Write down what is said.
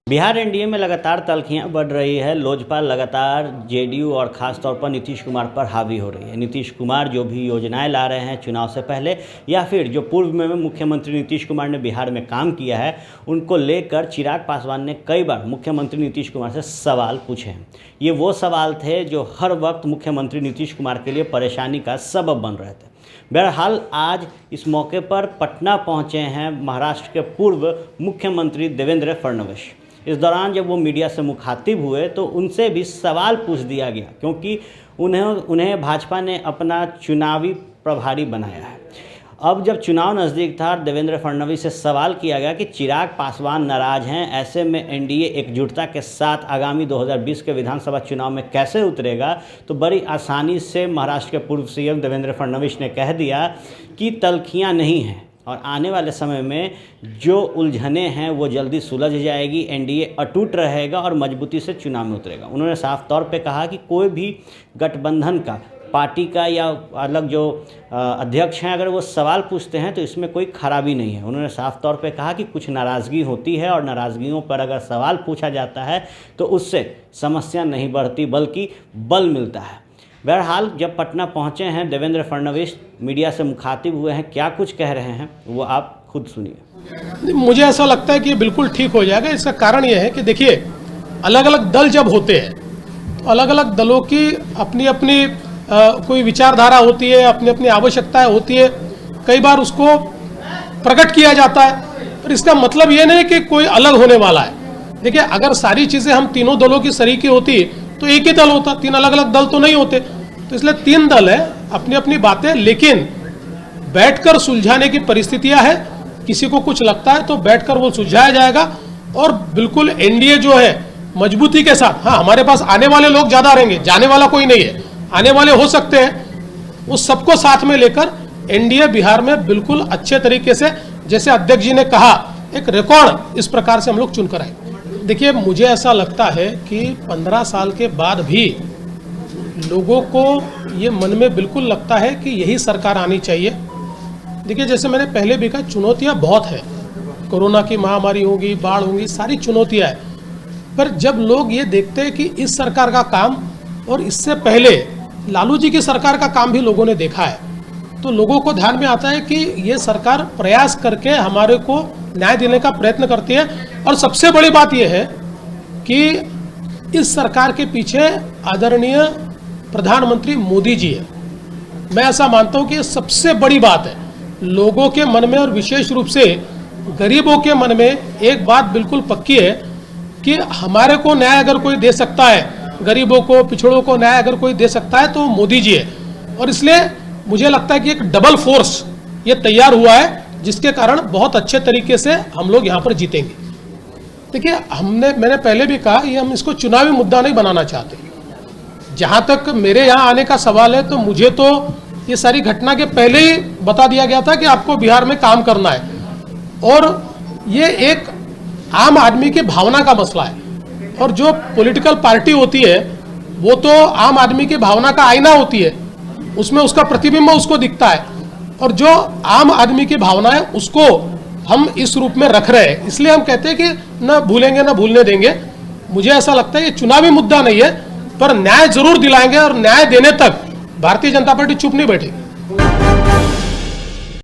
Bihar NDA में लगातार तल्खियां बढ़ रही है। लोजपा लगातार जेडीयू और ख़ासतौर पर नीतीश कुमार पर हावी हो रही है। नीतीश कुमार जो भी योजनाएं ला रहे हैं चुनाव से पहले या फिर जो पूर्व में मुख्यमंत्री नीतीश कुमार ने बिहार में काम किया है, उनको लेकर चिराग पासवान ने कई बार मुख्यमंत्री नीतीश कुमार से सवाल पूछे हैं। ये वो सवाल थे जो हर वक्त मुख्यमंत्री नीतीश कुमार के लिए परेशानी का सबब बन रहे थे। बहरहाल आज इस मौके पर पटना पहुँचे हैं महाराष्ट्र के पूर्व मुख्यमंत्री देवेंद्र फडणवीस। इस दौरान जब वो मीडिया से मुखातिब हुए तो उनसे भी सवाल पूछ दिया गया, क्योंकि उन्हें भाजपा ने अपना चुनावी प्रभारी बनाया है। अब जब चुनाव नज़दीक था, देवेंद्र फडणवीस से सवाल किया गया कि चिराग पासवान नाराज़ हैं, ऐसे में एनडीए एकजुटता के साथ आगामी 2020 के विधानसभा चुनाव में कैसे उतरेगा। तो बड़ी आसानी से महाराष्ट्र के पूर्व सीएम देवेंद्र फडणवीस ने कह दिया कि तल्खियाँ नहीं हैं और आने वाले समय में जो उलझने हैं वो जल्दी सुलझ जाएगी, एनडीए अटूट रहेगा और मजबूती से चुनाव में उतरेगा। उन्होंने साफ तौर पे कहा कि कोई भी गठबंधन का, पार्टी का या अलग जो अध्यक्ष हैं, अगर वो सवाल पूछते हैं तो इसमें कोई खराबी नहीं है। उन्होंने साफ तौर पे कहा कि कुछ नाराज़गी होती है और नाराज़गियों पर अगर सवाल पूछा जाता है तो उससे समस्या नहीं बढ़ती बल्कि बल मिलता है। बहरहाल जब पटना पहुंचे हैं देवेंद्र फडणवीस, मीडिया से मुखातिब हुए हैं, क्या कुछ कह रहे हैं वो आप खुद सुनिए। मुझे ऐसा लगता है कि ये बिल्कुल ठीक हो जाएगा। इसका कारण ये है कि देखिए, अलग अलग दल जब होते हैं तो अलग अलग दलों की अपनी अपनी कोई विचारधारा होती है, अपनी अपनी आवश्यकताएं होती है। कई बार उसको प्रकट किया जाता है, पर इसका मतलब ये नहीं कि कोई अलग होने वाला है। देखिए, अगर सारी चीज़ें हम तीनों दलों की सरीकी होती तो एक ही दल होता, तीन अलग अलग दल तो नहीं होते। तो इसलिए तीन दल है, अपनी अपनी बातें, लेकिन बैठकर सुलझाने की परिस्थितियां है। किसी को कुछ लगता है तो बैठकर वो सुलझाया जाएगा और बिल्कुल एनडीए जो है मजबूती के साथ, हाँ, हमारे पास आने वाले लोग ज्यादा रहेंगे, जाने वाला कोई नहीं है, आने वाले हो सकते हैं, उस सबको साथ में लेकर एनडीए बिहार में बिल्कुल अच्छे तरीके से, जैसे अध्यक्ष जी ने कहा, एक रिकॉर्ड इस प्रकार से हम लोग चुनकर आए। देखिए, मुझे ऐसा लगता है कि 15 साल के बाद भी लोगों को ये मन में बिल्कुल लगता है कि यही सरकार आनी चाहिए। देखिए, जैसे मैंने पहले भी कहा, चुनौतियां बहुत है, कोरोना की महामारी होगी, बाढ़ होगी, सारी चुनौतियां हैं। पर जब लोग ये देखते हैं कि इस सरकार का काम और इससे पहले लालू जी की सरकार का काम भी लोगों ने देखा है, तो लोगों को ध्यान में आता है कि ये सरकार प्रयास करके हमारे को न्याय देने का प्रयत्न करती है। और सबसे बड़ी बात यह है कि इस सरकार के पीछे आदरणीय प्रधानमंत्री मोदी जी है। मैं ऐसा मानता हूं कि ये सबसे बड़ी बात है लोगों के मन में, और विशेष रूप से गरीबों के मन में एक बात बिल्कुल पक्की है कि हमारे को न्याय अगर कोई दे सकता है, गरीबों को, पिछड़ों को न्याय अगर कोई दे सकता है तो मोदी जी है। और इसलिए मुझे लगता है कि एक डबल फोर्स ये तैयार हुआ है, जिसके कारण बहुत अच्छे तरीके से हम लोग यहाँ पर जीतेंगे। देखिए, मैंने पहले भी कहा, ये हम इसको चुनावी मुद्दा नहीं बनाना चाहते। जहाँ तक मेरे यहाँ आने का सवाल है, तो मुझे तो ये सारी घटना के पहले ही बता दिया गया था कि आपको बिहार में काम करना है, और ये एक आम आदमी की भावना का मसला है। और जो पॉलिटिकल पार्टी होती है वो तो आम आदमी की भावना का आईना होती है, उसमें उसका प्रतिबिंब उसको दिखता है, और जो आम आदमी की भावना है उसको हम इस रूप में रख रहे हैं। इसलिए हम कहते हैं कि न भूलेंगे न भूलने देंगे। मुझे ऐसा लगता है ये चुनावी मुद्दा नहीं है, पर न्याय जरूर दिलाएंगे और न्याय देने तक भारतीय जनता पार्टी चुप नहीं बैठेगी।